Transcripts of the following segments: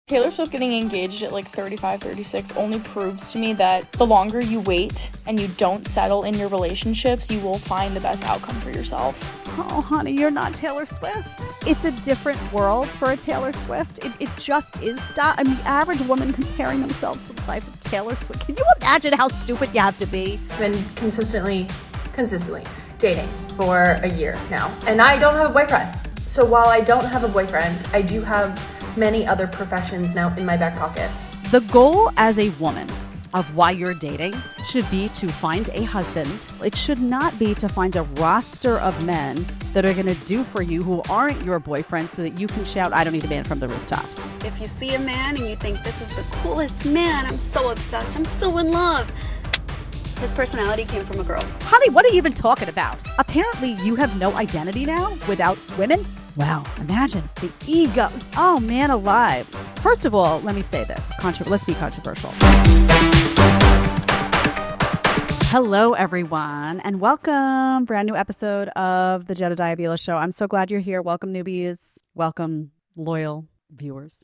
Taylor Swift getting engaged at like 35, 36 only proves to me that the longer you wait and you don't settle in your relationships, you will find the best outcome for yourself. Oh, honey, you're not Taylor Swift. It's a different world for a Taylor Swift. It just is. I mean, the average woman comparing themselves to the life of Taylor Swift. Can you imagine how stupid you have to be? I've been consistently dating for a year now, and I don't have a boyfriend. So while I don't have a boyfriend, I do have many other professions now in my back pocket. The goal as a woman of why you're dating should be to find a husband. It should not be to find a roster of men that are going to do for you who aren't your boyfriend so that you can shout, "I don't need a man" from the rooftops. If you see a man and you think, this is the coolest man, I'm so obsessed, I'm so in love. His personality came from a girl. Honey, what are you even talking about? Apparently you have no identity now without women? Wow, imagine the ego. Oh, man alive. First of all, let me say this. Let's be controversial. Hello, everyone, and welcome. Brand new episode of the Jedediah Bila Show. I'm so glad you're here. Welcome, newbies. Welcome, loyal viewers.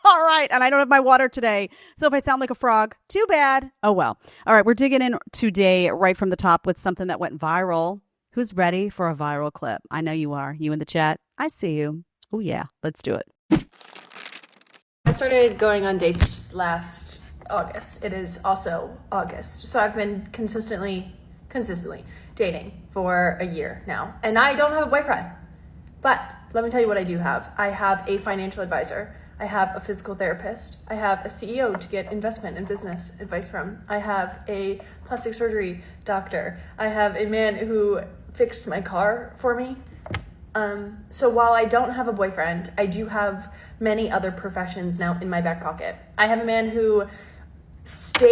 All right, and I don't have my water today, so if I sound like a frog, too bad. Oh, well. All right, we're digging in today right from the top with something that went viral. Who's ready for a viral clip? I know you are. You in the chat? I see you. Oh, yeah. Let's do it. I started going on dates last August. It is also August. So I've been consistently dating for a year now. And I don't have a boyfriend. But let me tell you what I do have. I have a financial advisor. I have a physical therapist. I have a CEO to get investment and business advice from. I have a plastic surgery doctor. I have a man who fixed my car for me. So while I don't have a boyfriend, I do have many other professions now in my back pocket. I have a man who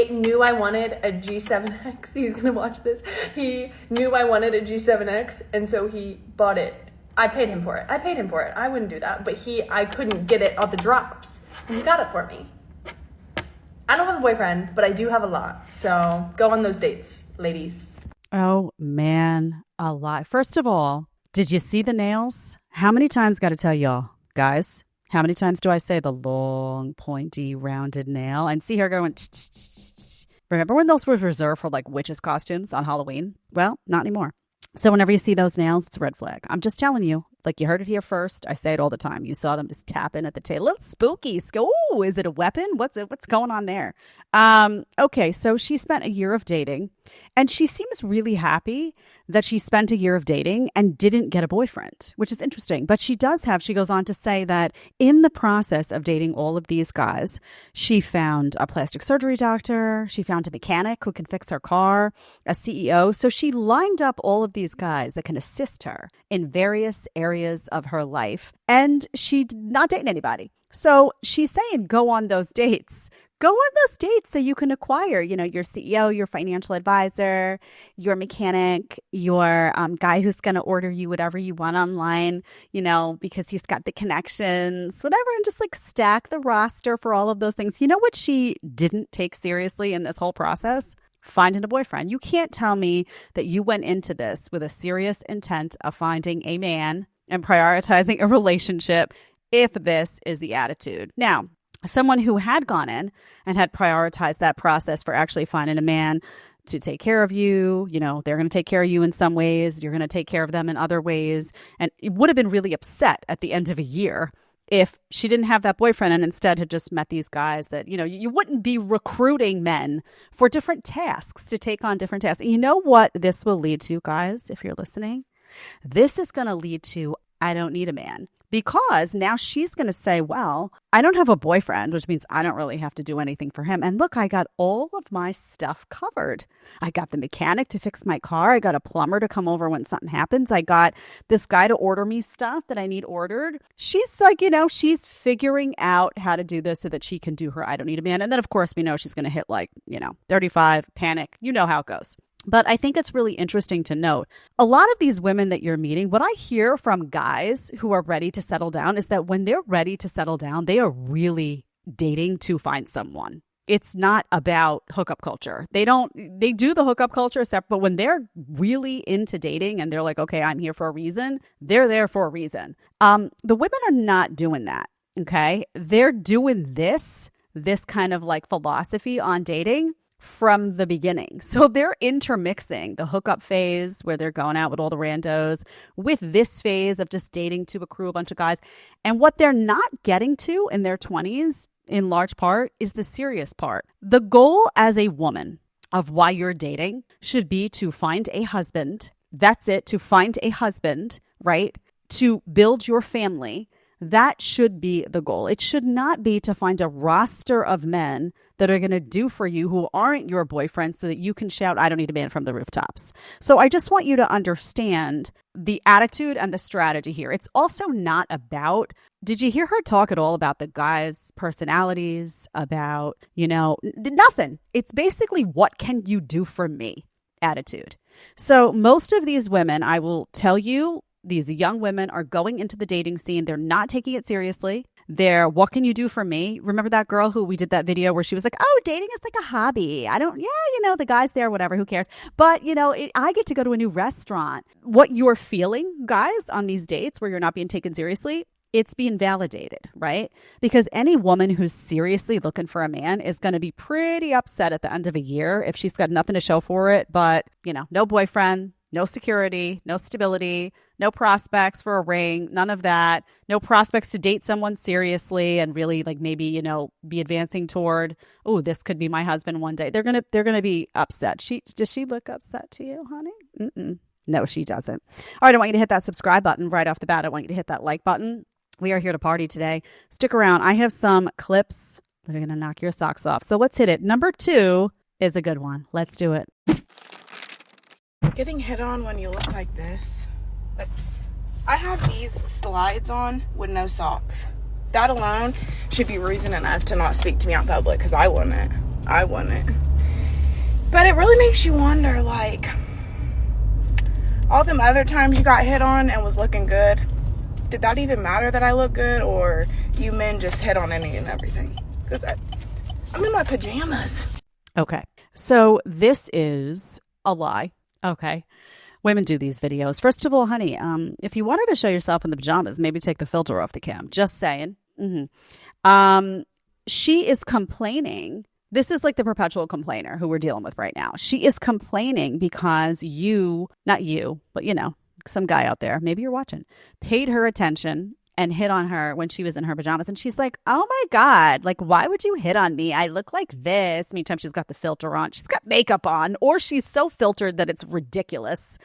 knew I wanted a G7X. He's gonna watch this. He knew I wanted a G7X, and so he bought it. I paid him for it. I wouldn't do that, but I couldn't get it on the drops, and he got it for me. I don't have a boyfriend, but I do have a lot. So go on those dates, ladies. Oh, man, a lot. First of all, did you see the nails? How many times got to tell y'all, guys? How many times do I say the long, pointy, rounded nail? And see her going. Remember when those were reserved for like witches' costumes on Halloween? Well, not anymore. So whenever you see those nails, it's a red flag. I'm just telling you, like you heard it here first. I say it all the time. You saw them just tapping at the tail. A little spooky. Oh, is it a weapon? What's going on there? Okay, so she spent a year of dating, and she seems really happy that she spent a year of dating and didn't get a boyfriend, which is interesting. But she goes on to say that in the process of dating all of these guys, she found a plastic surgery doctor, she found a mechanic who can fix her car, a CEO. So she lined up all of these guys that can assist her in various areas of her life, and she did not date anybody. So she's saying go on those dates. Go on those dates so you can acquire, your CEO, your financial advisor, your mechanic, your guy who's going to order you whatever you want online, because he's got the connections, whatever, and just like stack the roster for all of those things. You know what she didn't take seriously in this whole process? Finding a boyfriend. You can't tell me that you went into this with a serious intent of finding a man and prioritizing a relationship if this is the attitude. Now, someone who had gone in and had prioritized that process for actually finding a man to take care of you, they're going to take care of you in some ways, you're going to take care of them in other ways, and it would have been really upset at the end of a year if she didn't have that boyfriend and instead had just met these guys that, you wouldn't be recruiting men for different tasks, to take on different tasks. And you know what this will lead to, guys, if you're listening? This is going to lead to, I don't need a man. Because now she's going to say, well, I don't have a boyfriend, which means I don't really have to do anything for him. And look, I got all of my stuff covered. I got the mechanic to fix my car. I got a plumber to come over when something happens. I got this guy to order me stuff that I need ordered. She's like, she's figuring out how to do this so that she can do her I don't need a man. And then, of course, we know she's going to hit 35, panic. You know how it goes. But I think it's really interesting to note, a lot of these women that you're meeting, what I hear from guys who are ready to settle down is that when they're ready to settle down, they are really dating to find someone. It's not about hookup culture. They do the hookup culture stuff, but when they're really into dating and they're like, okay, I'm here for a reason, they're there for a reason. The women are not doing that. Okay. They're doing this kind of like philosophy on dating from the beginning. So they're intermixing the hookup phase where they're going out with all the randos with this phase of just dating to accrue a bunch of guys. And what they're not getting to in their 20s, in large part, is the serious part. The goal as a woman of why you're dating should be to find a husband. That's it, to find a husband, right? To build your family. That should be the goal. It should not be to find a roster of men that are going to do for you who aren't your boyfriend so that you can shout, I don't need a man from the rooftops. So I just want you to understand the attitude and the strategy here. It's also not about, did you hear her talk at all about the guys' personalities, about, nothing. It's basically, what can you do for me attitude. So most of these women, I will tell you, these young women are going into the dating scene. They're not taking it seriously. They're, what can you do for me? Remember that girl who we did that video where she was like, oh, dating is like a hobby. The guy's there, whatever, who cares? But, I get to go to a new restaurant. What you're feeling, guys, on these dates where you're not being taken seriously, it's being validated, right? Because any woman who's seriously looking for a man is going to be pretty upset at the end of a year if she's got nothing to show for it, but, no boyfriend, no security, no stability, no prospects for a ring, none of that. No prospects to date someone seriously and really maybe, be advancing toward, oh, this could be my husband one day. They're going to be upset. Does she look upset to you, honey? Mm-mm. No, she doesn't. All right, I want you to hit that subscribe button right off the bat. I want you to hit that like button. We are here to party today. Stick around. I have some clips that are going to knock your socks off. So let's hit it. Number 2 is a good one. Let's do it. Getting hit on when you look like this. Like, I have these slides on with no socks. That alone should be reason enough to not speak to me out in public, because I wouldn't. But it really makes you wonder, all them other times you got hit on and was looking good, did that even matter that I look good, or you men just hit on any and everything? Because I'm in my pajamas. Okay. So this is a lie. Okay. Women do these videos. First of all, honey, if you wanted to show yourself in the pajamas, maybe take the filter off the cam. Just saying. She is complaining. This is like the perpetual complainer who we're dealing with right now. She is complaining because not you, but some guy out there, maybe you're watching, paid her attention and hit on her when she was in her pajamas. And she's like, oh my God, why would you hit on me? I look like this. Meantime, she's got the filter on. She's got makeup on, or she's so filtered that it's ridiculous.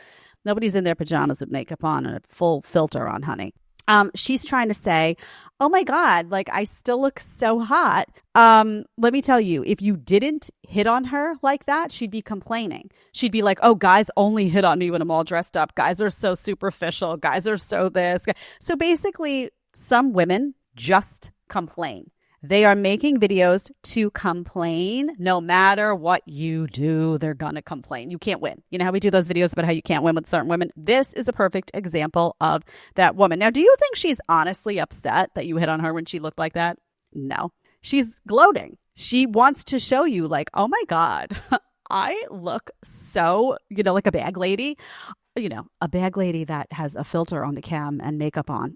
Nobody's in their pajamas with makeup on and a full filter on, honey. She's trying to say, oh my God, I still look so hot. Let me tell you, if you didn't hit on her like that, she'd be complaining. She'd be like, oh, guys only hit on me when I'm all dressed up. Guys are so superficial. Guys are so this. So basically, some women just complain. They are making videos to complain. No matter what you do, they're going to complain. You can't win. You know how we do those videos about how you can't win with certain women? This is a perfect example of that woman. Now, do you think she's honestly upset that you hit on her when she looked like that? No. She's gloating. She wants to show you oh my God, I look so, like a bag lady. A bag lady that has a filter on the cam and makeup on.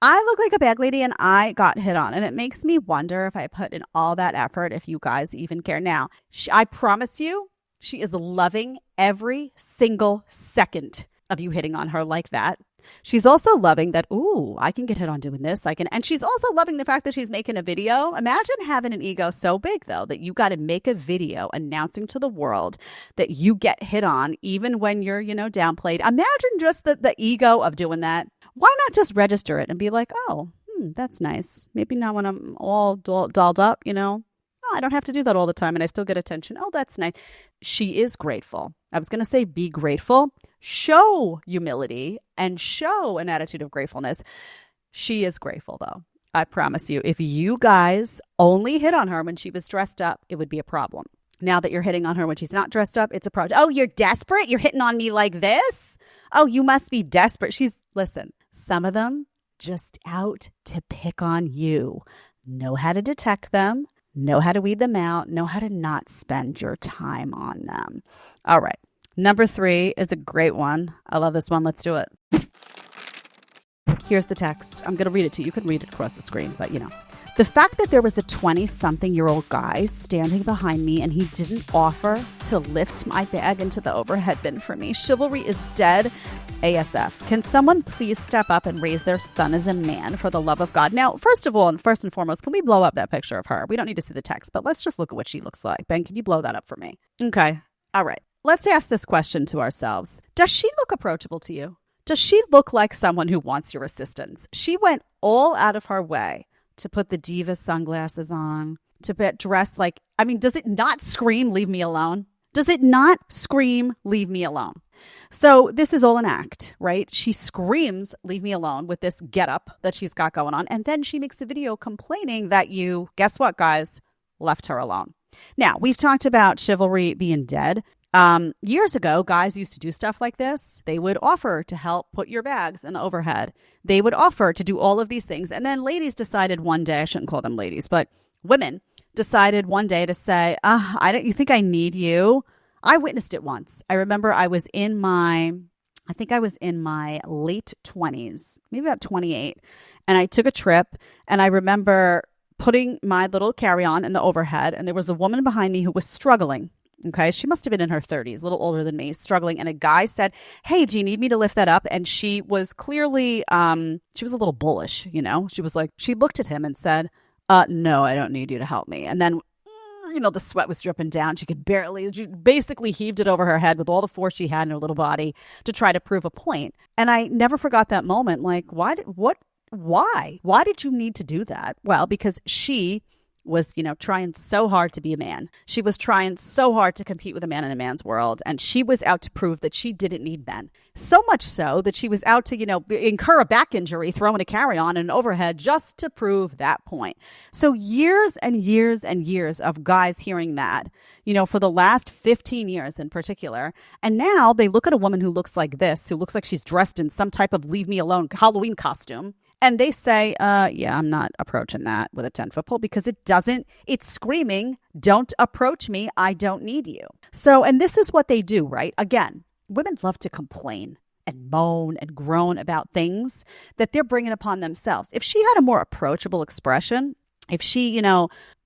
I look like a bag lady and I got hit on. And it makes me wonder if I put in all that effort, if you guys even care. Now, I promise you, she is loving every single second of you hitting on her like that. She's also loving that, ooh, I can get hit on doing this. And she's also loving the fact that she's making a video. Imagine having an ego so big, though, that you got to make a video announcing to the world that you get hit on, even when you're, downplayed. Imagine just the ego of doing that. Why not just register it and be like, oh, that's nice. Maybe not when I'm all dolled up, Oh, I don't have to do that all the time and I still get attention. Oh, that's nice. She is grateful. I was going to say be grateful. Show humility and show an attitude of gratefulness. She is grateful, though. I promise you, if you guys only hit on her when she was dressed up, it would be a problem. Now that you're hitting on her when she's not dressed up, it's a problem. Oh, you're desperate? You're hitting on me like this? Oh, you must be desperate. Listen, some of them just out to pick on you. Know how to detect them. Know how to weed them out. Know how to not spend your time on them. All right. Number 3 is a great one. I love this one. Let's do it. Here's the text. I'm going to read it to you. You can read it across the screen, but The fact that there was a 20-something-year-old guy standing behind me and he didn't offer to lift my bag into the overhead bin for me. Chivalry is dead ASF. Can someone please step up and raise their son as a man for the love of God? Now, first of all, and first and foremost, can we blow up that picture of her? We don't need to see the text, but let's just look at what she looks like. Ben, can you blow that up for me? Okay. All right. Let's ask this question to ourselves. Does she look approachable to you? Does she look like someone who wants your assistance? She went all out of her way to put the diva sunglasses on, to get dressed like, does it not scream, leave me alone? Does it not scream, leave me alone? So this is all an act, right? She screams, leave me alone, with this getup that she's got going on. And then she makes a video complaining that you, guess what, guys, left her alone. Now, we've talked about chivalry being dead. Years ago, guys used to do stuff like this. They would offer to help put your bags in the overhead. They would offer to do all of these things. And then ladies decided one day, I shouldn't call them ladies, but women decided one day to say, you think I need you? I witnessed it once. I remember I think I was in my late 20s, maybe about 28. And I took a trip and I remember putting my little carry-on in the overhead. And there was a woman behind me who was struggling. Okay, she must have been in her 30s, a little older than me, struggling. And a guy said, hey, do you need me to lift that up? And she was clearly, she was a little bullish, She was like, she looked at him and said, no, I don't need you to help me. And then, the sweat was dripping down. She basically heaved it over her head with all the force she had in her little body to try to prove a point. And I never forgot that moment. Like, why did you need to do that? Well, because she was, trying so hard to be a man. She was trying so hard to compete with a man in a man's world. And she was out to prove that she didn't need men. So much so that she was out to, incur a back injury, throwing a carry-on and an overhead just to prove that point. So years and years and years of guys hearing that, for the last 15 years in particular. And now they look at a woman who looks like this, who looks like she's dressed in some type of leave me alone Halloween costume. And they say, I'm not approaching that with a 10-foot pole because it's screaming, don't approach me. I don't need you. So, and this is what they do, right? Again, women love to complain and moan and groan about things that they're bringing upon themselves. If she had a more approachable expression, if she,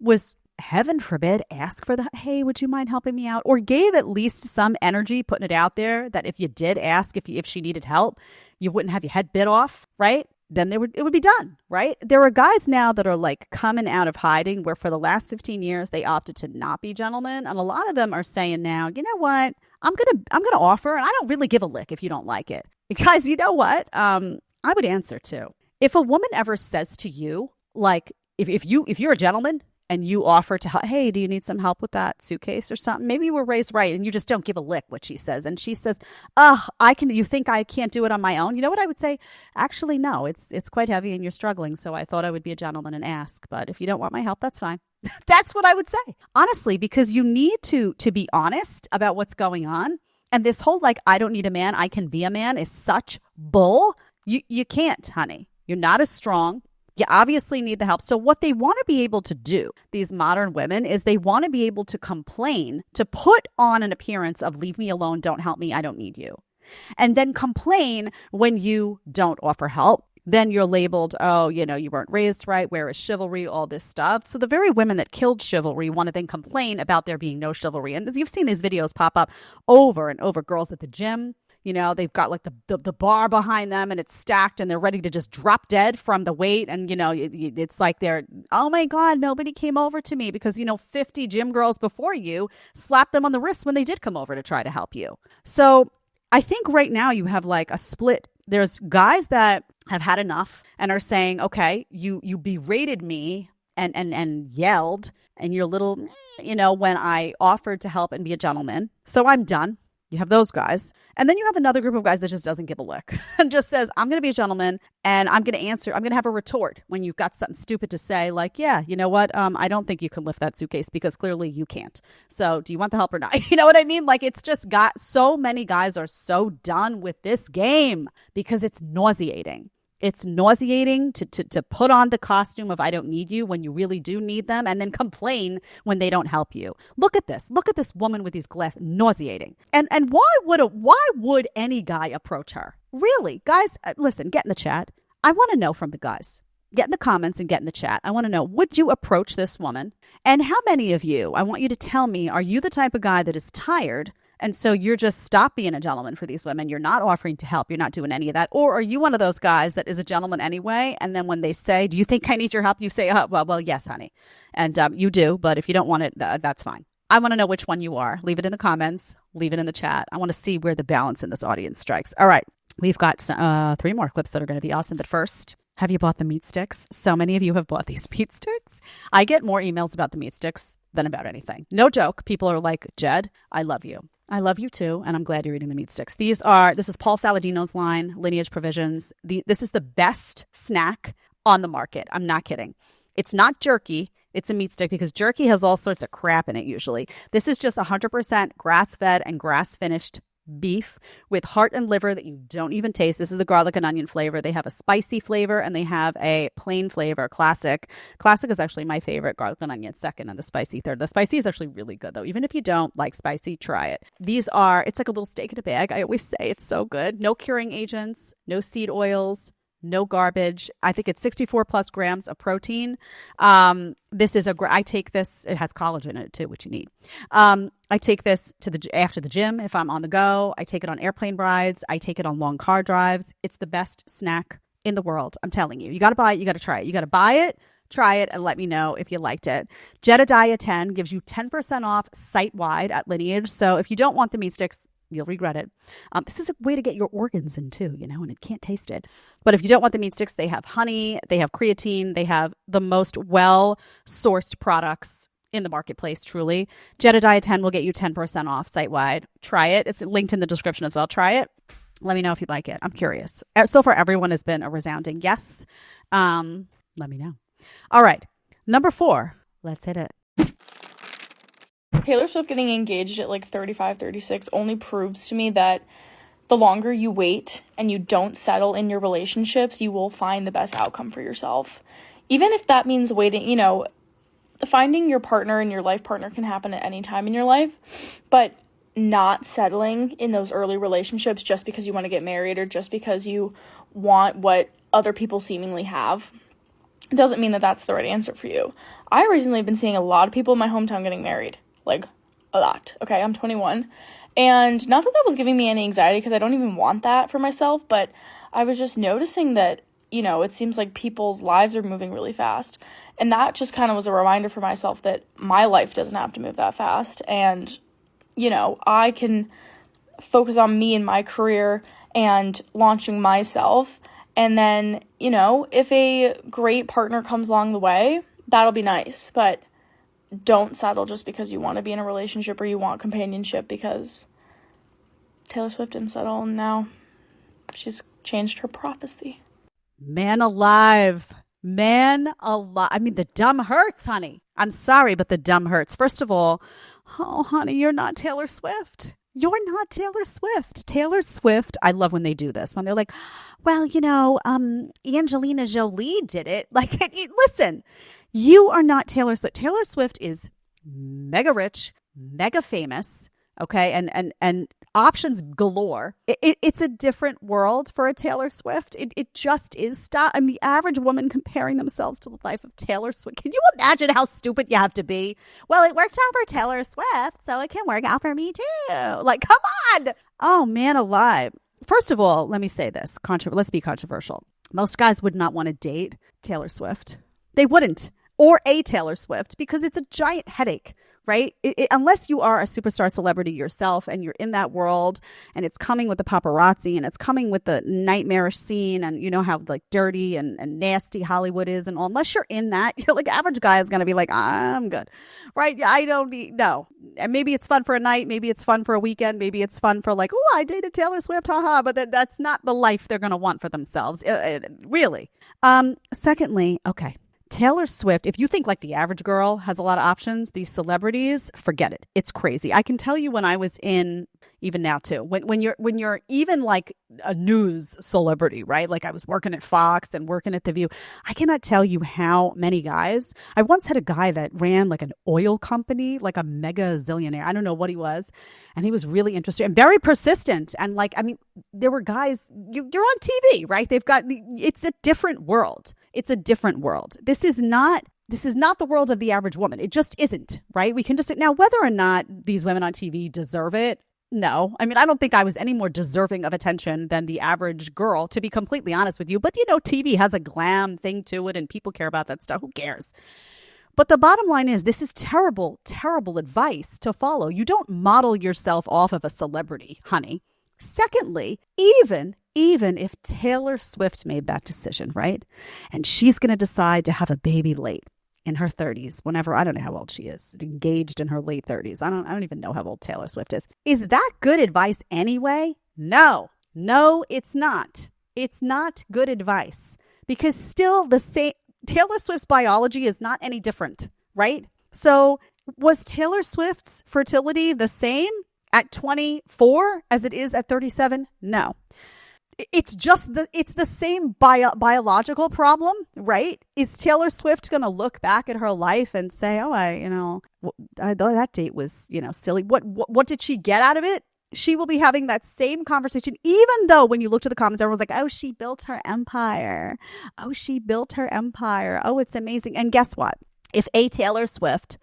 was, heaven forbid, ask for hey, would you mind helping me out? Or gave at least some energy, putting it out there that if you did ask if she needed help, you wouldn't have your head bit off, right? Then it would be done, right? There are guys now that are like coming out of hiding where for the last 15 years, they opted to not be gentlemen. And a lot of them are saying now, you know what? I'm going to offer, and I don't really give a lick if you don't like it. Because you know what? I would answer too. If a woman ever says to you, like, if you're a gentleman and you offer to, hey, do you need some help with that suitcase or something? Maybe you were raised right and you just don't give a lick what she says. And she says, you think I can't do it on my own? You know what I would say? Actually, no, it's quite heavy and you're struggling. So I thought I would be a gentleman and ask. But if you don't want my help, that's fine. That's what I would say. Honestly, because you need to be honest about what's going on. And this whole, like, I don't need a man, I can be a man is such bull. You can't, honey. You're not as strong. You obviously need the help. So what they want to be able to do, these modern women, is they want to be able to complain, to put on an appearance of leave me alone, don't help me, I don't need you. And then complain when you don't offer help. Then you're labeled, you weren't raised right, where is chivalry, all this stuff. So the very women that killed chivalry want to then complain about there being no chivalry. And you've seen these videos pop up over and over, girls at the gym. They've got like the bar behind them and it's stacked and they're ready to just drop dead from the weight. And, it's like they're, oh my God, nobody came over to me because, 50 gym girls before you slapped them on the wrist when they did come over to try to help you. So I think right now you have like a split. There's guys that have had enough and are saying, okay, you berated me and yelled and you're little, when I offered to help and be a gentleman. So I'm done. You have those guys. And then you have another group of guys that just doesn't give a lick and just says, I'm going to be a gentleman and I'm going to answer. I'm going to have a retort when you've got something stupid to say like, yeah, you know what? I don't think you can lift that suitcase because clearly you can't. So do you want the help or not? You know what I mean? Like it's just got so many guys are so done with this game because it's nauseating. It's nauseating to put on the costume of I don't need you when you really do need them and then complain when they don't help you. Look at this. Look at this woman with these glasses. Nauseating. And why would any guy approach her? Really? Guys, listen, get in the chat. I want to know from the guys. Get in the comments and get in the chat. I want to know, would you approach this woman? And how many of you, I want you to tell me, are you the type of guy that is tired and so you're just stop being a gentleman for these women? You're not offering to help. You're not doing any of that. Or are you one of those guys that is a gentleman anyway? And then when they say, do you think I need your help? You say, oh, well, yes, honey. And you do. But if you don't want it, that's fine. I want to know which one you are. Leave it in the comments. Leave it in the chat. I want to see where the balance in this audience strikes. All right. We've got 3 more clips that are going to be awesome. But first, have you bought the meat sticks? So many of you have bought these meat sticks. I get more emails about the meat sticks than about anything. No joke. People are like, Jed, I love you. I love you too, and I'm glad you're eating the meat sticks. This is Paul Saladino's line, Lineage Provisions. This is the best snack on the market. I'm not kidding. It's not jerky. It's a meat stick because jerky has all sorts of crap in it usually. This is just 100% grass-fed and grass-finished beef with heart and liver that you don't even taste. This is the garlic and onion flavor. They have a spicy flavor and they have a plain flavor, classic. Classic is actually my favorite. Garlic and onion second and the spicy third. The spicy is actually really good though. Even if you don't like spicy, try it. It's like a little steak in a bag. I always say it's so good. No curing agents, no seed oils, no garbage. I think it's 64 plus grams of protein. I take this, it has collagen in it too, which you need. I take this after the gym if I'm on the go. I take it on airplane rides. I take it on long car drives. It's the best snack in the world. I'm telling you. You got to buy it. You got to try it. You got to buy it, try it, and let me know if you liked it. Jedediah 10 gives you 10% off site-wide at Lineage. So if you don't want the meat sticks, you'll regret it. This is a way to get your organs in too, and it can't taste it. But if you don't want the meat sticks, they have honey, they have creatine, they have the most well-sourced products in the marketplace, truly. Jedediah 10 will get you 10% off site-wide. Try it. It's linked in the description as well. Try it. Let me know if you like it. I'm curious. So far, everyone has been a resounding yes. Let me know. All right. Number 4. Let's hit it. Taylor Swift getting engaged at like 35, 36 only proves to me that the longer you wait and you don't settle in your relationships, you will find the best outcome for yourself. Even if that means waiting, finding your partner and your life partner can happen at any time in your life, but not settling in those early relationships just because you want to get married or just because you want what other people seemingly have doesn't mean that that's the right answer for you. I recently have been seeing a lot of people in my hometown getting married. Like, a lot. Okay, I'm 21. And not that was giving me any anxiety because I don't even want that for myself, but I was just noticing that, it seems like people's lives are moving really fast. And that just kind of was a reminder for myself that my life doesn't have to move that fast. And, I can focus on me and my career and launching myself. And then, if a great partner comes along the way, that'll be nice. But don't settle just because you want to be in a relationship or you want companionship, because Taylor Swift didn't settle and now she's changed her prophecy. Man alive. I mean, the dumb hurts, honey. I'm sorry, but the dumb hurts. First of all, oh, honey, you're not Taylor Swift. You're not Taylor Swift. Taylor Swift, I love when they do this. When they're like, well, Angelina Jolie did it. Like, listen, you are not Taylor Swift. Taylor Swift is mega rich, mega famous, okay? And options galore. It's a different world for a Taylor Swift. It just is. Stop. I mean, the average woman comparing themselves to the life of Taylor Swift. Can you imagine how stupid you have to be? Well, it worked out for Taylor Swift, so it can work out for me too. Like, come on. Oh, man alive. First of all, let me say this. Let's be controversial. Most guys would not want to date Taylor Swift. They wouldn't. Or a Taylor Swift, because it's a giant headache, right? Unless you are a superstar celebrity yourself and you're in that world and it's coming with the paparazzi and it's coming with the nightmarish scene and you know how like dirty and nasty Hollywood is and all. Unless you're in that, you're like average guy is going to be like, I'm good, right? I don't need, no. And maybe it's fun for a night. Maybe it's fun for a weekend. Maybe it's fun for like, oh, I dated Taylor Swift, haha. But that's not the life they're going to want for themselves, really. Secondly, okay. Taylor Swift, if you think like the average girl has a lot of options, these celebrities, forget it. It's crazy. I can tell you when I was in, even now too. When you're even like a news celebrity, right? Like I was working at Fox and working at The View. I cannot tell you how many guys. I once had a guy that ran like an oil company, like a mega zillionaire. I don't know what he was. And he was really interested and very persistent. And like, I mean, there were guys, you're on TV, right? It's a different world. It's a different world. This is not the world of the average woman. It just isn't, right? We can just, now whether or not these women on TV deserve it, no. I mean, I don't think I was any more deserving of attention than the average girl, to be completely honest with you. But, you know, TV has a glam thing to it and people care about that stuff. Who cares? But the bottom line is this is terrible, terrible advice to follow. You don't model yourself off of a celebrity, honey. Secondly, even if Taylor Swift made that decision, right? And she's going to decide to have a baby late in her 30s, whenever, I don't know how old she is, engaged in her late 30s. I don't even know how old Taylor Swift is. Is that good advice anyway? No, it's not. It's not good advice because still the same, Taylor Swift's biology is not any different, right? So was Taylor Swift's fertility the same at 24 as it is at 37? No. It's the same biological problem, right? Is Taylor Swift going to look back at her life and say, oh, that date was, silly. What did she get out of it? She will be having that same conversation, even though when you look to the comments, everyone's like, oh, she built her empire. Oh, it's amazing. And guess what? If a Taylor Swift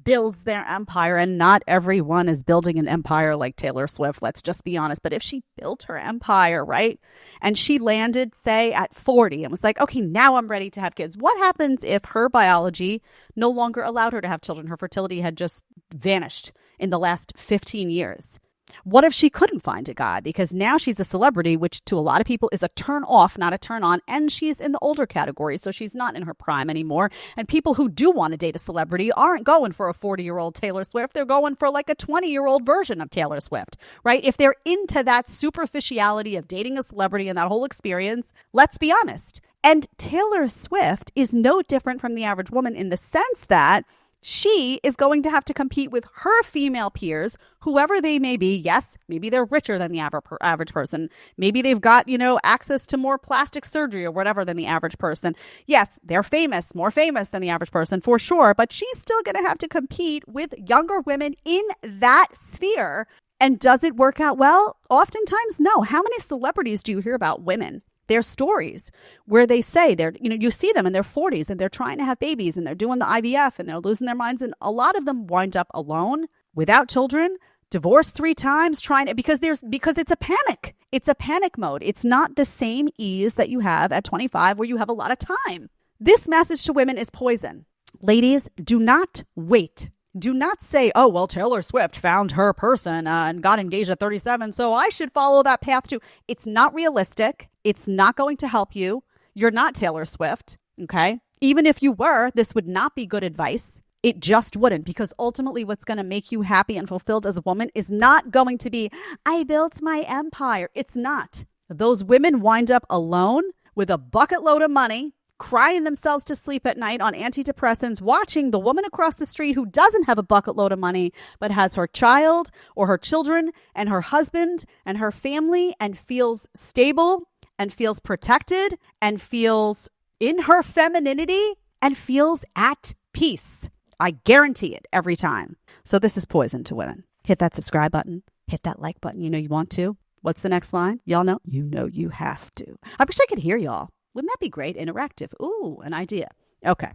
builds their empire, and not everyone is building an empire like Taylor Swift, let's just be honest. But if she built her empire, right, and she landed, say, at 40 and was like, okay, now I'm ready to have kids. What happens if her biology no longer allowed her to have children? Her fertility had just vanished in the last 15 years. What if she couldn't find a guy? Because now she's a celebrity, which to a lot of people is a turn off, not a turn on. And she's in the older category, so she's not in her prime anymore. And people who do want to date a celebrity aren't going for a 40-year-old Taylor Swift. They're going for like a 20-year-old version of Taylor Swift, right? If they're into that superficiality of dating a celebrity and that whole experience, let's be honest. And Taylor Swift is no different from the average woman in the sense that she is going to have to compete with her female peers, whoever they may be. Yes, maybe they're richer than the average person. Maybe they've got, access to more plastic surgery or whatever than the average person. Yes, they're famous, more famous than the average person for sure. But she's still going to have to compete with younger women in that sphere. And does it work out well? Oftentimes, no. How many celebrities do you hear about women? Their stories where they say you see them in their 40s and they're trying to have babies and they're doing the IVF and they're losing their minds. And a lot of them wind up alone, without children, divorced 3 times, because it's a panic. It's a panic mode. It's not the same ease that you have at 25 where you have a lot of time. This message to women is poison. Ladies, do not wait. Do not say, oh, well, Taylor Swift found her person and got engaged at 37, so I should follow that path too. It's not realistic. It's not going to help you. You're not Taylor Swift, okay? Even if you were, this would not be good advice. It just wouldn't, because ultimately what's going to make you happy and fulfilled as a woman is not going to be, I built my empire. It's not. Those women wind up alone with a bucket load of money, crying themselves to sleep at night on antidepressants, watching the woman across the street who doesn't have a bucket load of money, but has her child or her children and her husband and her family and feels stable and feels protected and feels in her femininity and feels at peace. I guarantee it every time. So this is poison to women. Hit that subscribe button. Hit that like button. You know you want to. What's the next line? Y'all know? You know you have to. I wish I could hear y'all. Wouldn't that be great? Interactive. Ooh, an idea. Okay.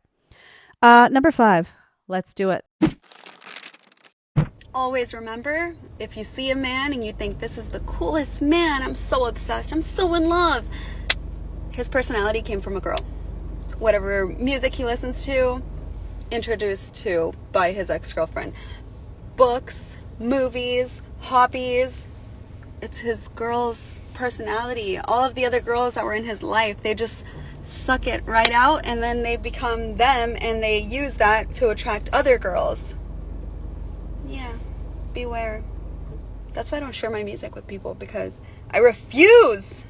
Number 5. Let's do it. Always remember, if you see a man and you think this is the coolest man, I'm so obsessed, I'm so in love, his personality came from a girl. Whatever music he listens to, introduced to by his ex-girlfriend. Books, movies, hobbies, it's his girl's personality. All of the other girls that were in his life, they just suck it right out and then they become them and they use that to attract other girls. Yeah, beware. That's why I don't share my music with people, because I refuse.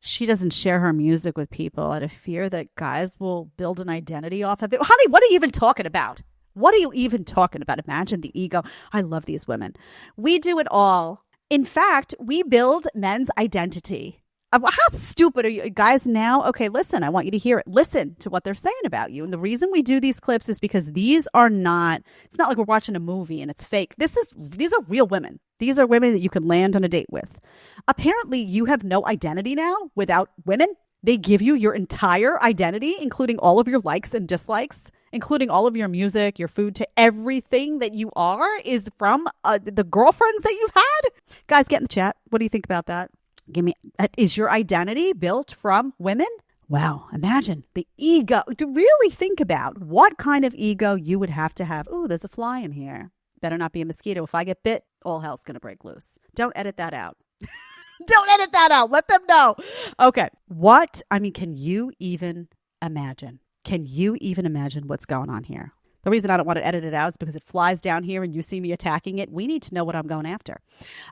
She doesn't share her music with people out of fear that guys will build an identity off of it. Honey, what are you even talking about? What are you even talking about? Imagine the ego. I love these women. We do it all. In fact, we build men's identity. How stupid are you guys now? Okay, listen, I want you to hear it. Listen to what they're saying about you. And the reason we do these clips is because these are not, it's not like we're watching a movie and it's fake. These are real women. These are women that you can land on a date with. Apparently, you have no identity now without women. They give you your entire identity, including all of your likes and dislikes, including all of your music, your food, to everything that you are is from the girlfriends that you've had. Guys, get in the chat. What do you think about that? Is your identity built from women? Wow, imagine the ego. To really think about what kind of ego you would have to have. Ooh, there's a fly in here. Better not be a mosquito. If I get bit, all hell's going to break loose. Don't edit that out. Don't edit that out. Let them know. Okay. Can you even imagine? Can you even imagine what's going on here? The reason I don't want to edit it out is because it flies down here and you see me attacking it. We need to know what I'm going after.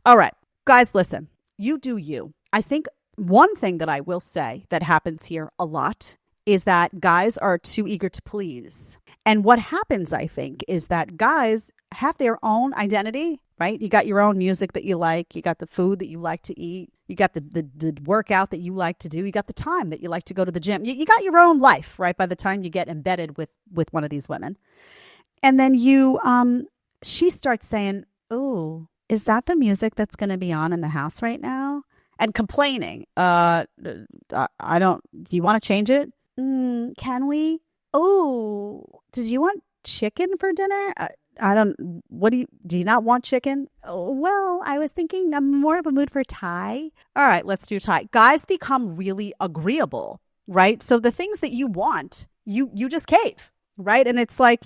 All right. Guys, listen. You do you. I think one thing that I will say that happens here a lot is that guys are too eager to please. And what happens, I think, is that guys have their own identity, right? You got your own music that you like. You got the food that you like to eat. You got the workout that you like to do. You got the time that you like to go to the gym. You got your own life, right? By the time you get embedded with one of these women. And then she starts saying, "Oh, is that the music that's going to be on in the house right now?" And complaining. I don't, do you want to change it? Can we? Oh, did you want chicken for dinner? Do you not want chicken? Oh, well, I was thinking I'm more of a mood for Thai. All right, let's do Thai. Guys become really agreeable, right? So the things that you want, you just cave. Right. And it's like,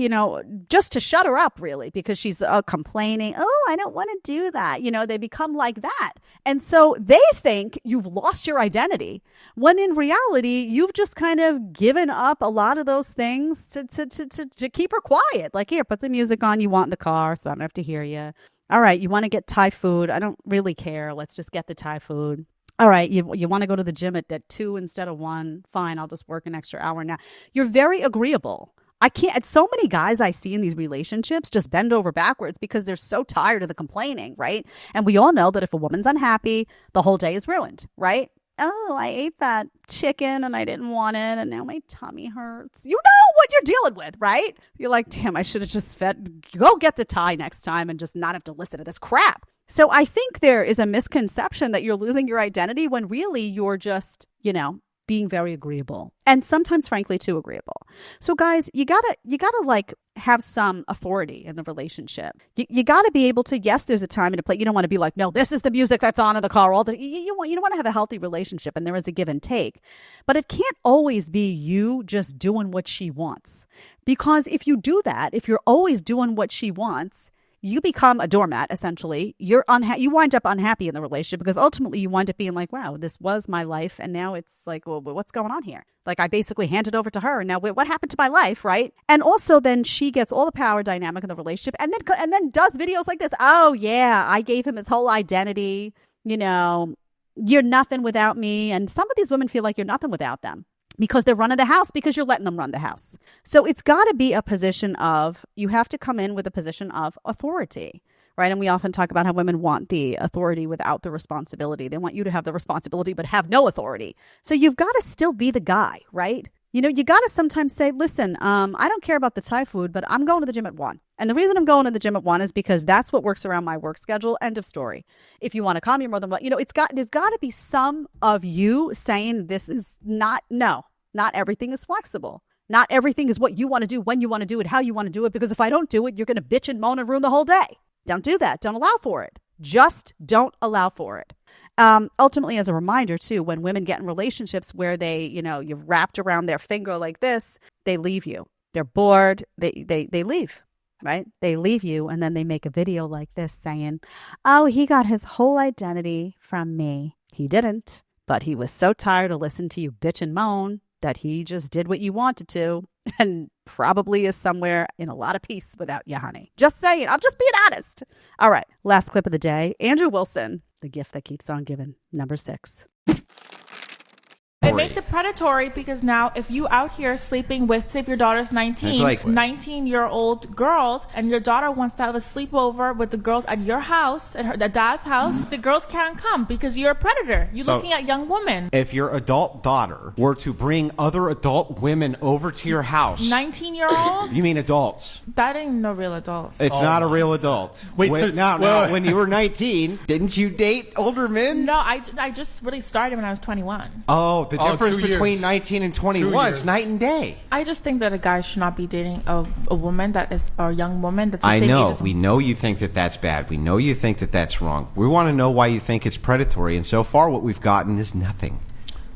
just to shut her up, really, because she's complaining. Oh, I don't want to do that. They become like that. And so they think you've lost your identity when in reality, you've just kind of given up a lot of those things to keep her quiet. Like, here, put the music on you want in the car so I don't have to hear you. All right. You want to get Thai food. I don't really care. Let's just get the Thai food. All right, you want to go to the gym at 2 instead of 1. Fine, I'll just work an extra hour now. You're very agreeable. I can't, so many guys I see in these relationships just bend over backwards because they're so tired of the complaining, right? And we all know that if a woman's unhappy, the whole day is ruined, right? Oh, I ate that chicken and I didn't want it and now my tummy hurts. You know what you're dealing with, right? You're like, damn, I should have just go get the Thai next time and just not have to listen to this crap. So I think there is a misconception that you're losing your identity when really you're just, being very agreeable and sometimes frankly too agreeable. So guys, you gotta like have some authority in the relationship. You gotta be able to, yes, there's a time and a place. You don't want to be like, no, this is the music that's on in the car all the you don't want to have a healthy relationship and there is a give and take, but it can't always be you just doing what she wants. Because if you do that, if you're always doing what she wants, you become a doormat, essentially. You wind up unhappy in the relationship because ultimately you wind up being like, wow, this was my life. And now it's like, well, what's going on here? Like I basically handed over to her. And now what happened to my life, right? And also then she gets all the power dynamic in the relationship and then does videos like this. Oh, yeah, I gave him his whole identity. You're nothing without me. And some of these women feel like you're nothing without them. Because they're running the house, because you're letting them run the house. So it's got to be a position of, you have to come in with a position of authority, right? And we often talk about how women want the authority without the responsibility. They want you to have the responsibility, but have no authority. So you've got to still be the guy, right? You got to sometimes say, listen, I don't care about the Thai food, but I'm going to the gym at 1. And the reason I'm going to the gym at 1 is because that's what works around my work schedule. End of story. If you want to call me more than one, there's got to be some of you saying this is not everything is flexible. Not everything is what you want to do, when you want to do it, how you want to do it. Because if I don't do it, you're going to bitch and moan and ruin the whole day. Don't do that. Don't allow for it. Just don't allow for it. Ultimately, as a reminder, too, when women get in relationships where they, you've wrapped around their finger like this, they leave you. They're bored. They leave, right? They leave you. And then they make a video like this saying, oh, he got his whole identity from me. He didn't. But he was so tired to listen to you bitch and moan that he just did what you wanted to and probably is somewhere in a lot of peace without you, honey. Just saying. I'm just being honest. All right. Last clip of the day. Andrew Wilson, the gift that keeps on giving. Number 6. predatory. It makes it predatory because now if you out here sleeping with, say if your daughter's 19, 19-year-old girls, and your daughter wants to have a sleepover with the girls at your house, at the dad's house, the girls can't come because you're a predator. You're looking at young women. If your adult daughter were to bring other adult women over to your house. 19-year-olds? You mean adults? That ain't no real adult. It's not a real adult. Wait, now, when you were 19, didn't you date older men? No, I just really started when I was 21. Oh, the difference 2 between years. 19 and 21 is night and day. I just think that a guy should not be dating a woman that is, or a young woman that's the I same know. age as We know you think that that's bad. We know you think that that's wrong. We want to know why you think it's predatory, and so far what we've gotten is nothing.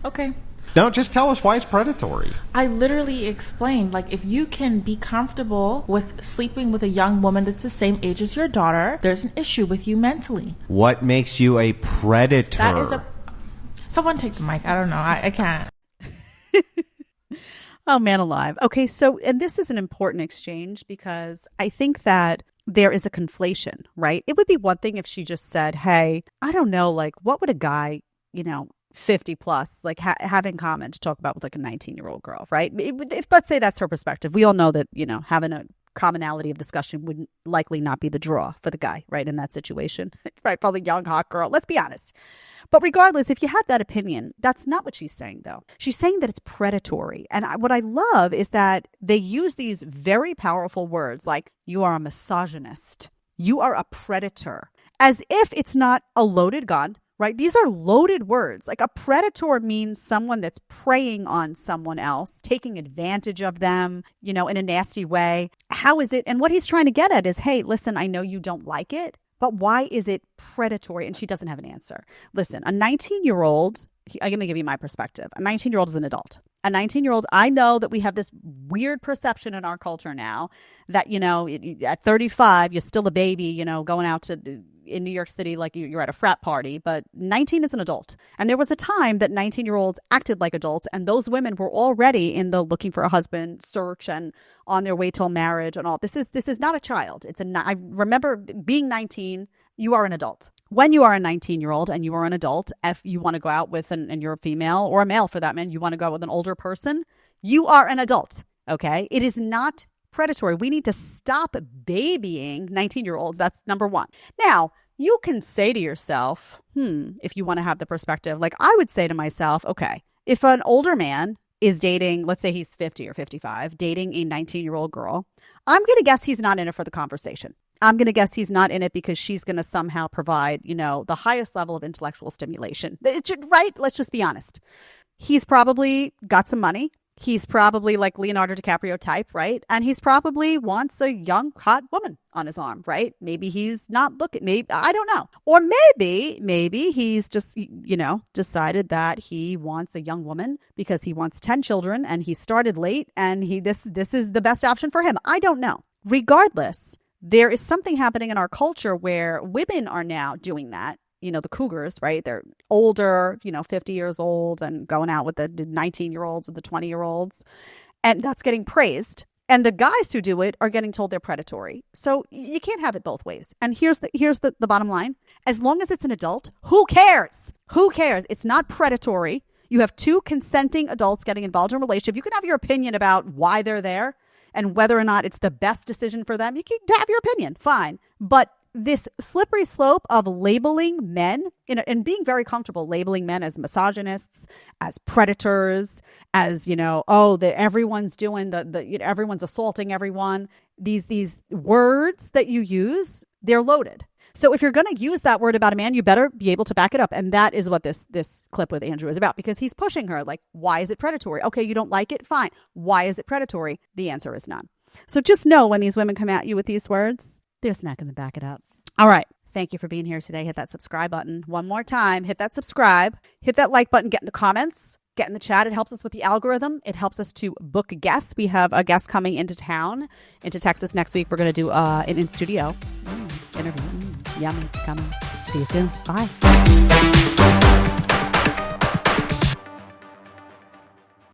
Okay. No, just tell us why it's predatory. I literally explained, like, if you can be comfortable with sleeping with a young woman that's the same age as your daughter, there's an issue with you mentally. What makes you a predator? That is a... Someone take the mic. I don't know. I can't. Oh, man alive. Okay, so, and this is an important exchange because I think that there is a conflation, right? It would be one thing if she just said, hey, I don't know, like, what would a guy, 50 plus, like have in common to talk about with like a 19-year-old girl, right? If let's say that's her perspective, we all know that, having a commonality of discussion would likely not be the draw for the guy, right? In that situation, right? Probably young, hot girl. Let's be honest. But regardless, if you had that opinion, that's not what she's saying, though. She's saying that it's predatory. And what I love is that they use these very powerful words like, you are a misogynist, you are a predator, as if it's not a loaded gun, right? These are loaded words. Like a predator means someone that's preying on someone else, taking advantage of them, in a nasty way. How is it? And what he's trying to get at is, hey, listen, I know you don't like it, but why is it predatory? And she doesn't have an answer. Listen, a 19-year-old, I'm going to give you my perspective. A 19-year-old is an adult. A 19-year-old, I know that we have this weird perception in our culture now that, at 35, you're still a baby, going out to in New York City like you're at a frat party, but 19 is an adult. And there was a time that 19-year-olds acted like adults, and those women were already in the looking for a husband search and on their way till marriage and all. This is not a child. I remember being 19, you are an adult. When you are a 19-year-old and you are an adult, if you want to go out with, and you're a female or a male for that man, you want to go out with an older person, you are an adult, okay? It is not predatory. We need to stop babying 19-year-olds. That's number one. Now, you can say to yourself, if you want to have the perspective, like I would say to myself, okay, if an older man is dating, let's say he's 50 or 55, dating a 19-year-old girl, I'm going to guess he's not in it for the conversation. I'm going to guess he's not in it because she's going to somehow provide, the highest level of intellectual stimulation. Right? Let's just be honest. He's probably got some money. He's probably like Leonardo DiCaprio type, right? And he's probably wants a young, hot woman on his arm, right? Maybe he's not looking, maybe, I don't know. Or maybe he's just, decided that he wants a young woman because he wants 10 children and he started late and this is the best option for him. I don't know. Regardless, there is something happening in our culture where women are now doing that. The cougars, right? They're older, 50 years old and going out with the 19-year-olds or the 20-year-olds. And that's getting praised. And the guys who do it are getting told they're predatory. So you can't have it both ways. And here's the bottom line. As long as it's an adult, who cares? Who cares? It's not predatory. You have two consenting adults getting involved in a relationship. You can have your opinion about why they're there and whether or not it's the best decision for them. You can have your opinion. Fine. But this slippery slope of labeling men and being very comfortable labeling men as misogynists, as predators, as, everyone's doing everyone's assaulting everyone. These words that you use, they're loaded. So if you're going to use that word about a man, you better be able to back it up. And that is what this clip with Andrew is about, because he's pushing her like, why is it predatory? Okay, you don't like it? Fine. Why is it predatory? The answer is none. So just know when these women come at you with these words, they're not going to back it up. All right. Thank you for being here today. Hit that subscribe button. One more time. Hit that subscribe. Hit that like button. Get in the comments. Get in the chat. It helps us with the algorithm. It helps us to book guests. We have a guest coming into town, into Texas next week. We're going to do an in-studio interview. Yummy. Coming. See you soon. Bye.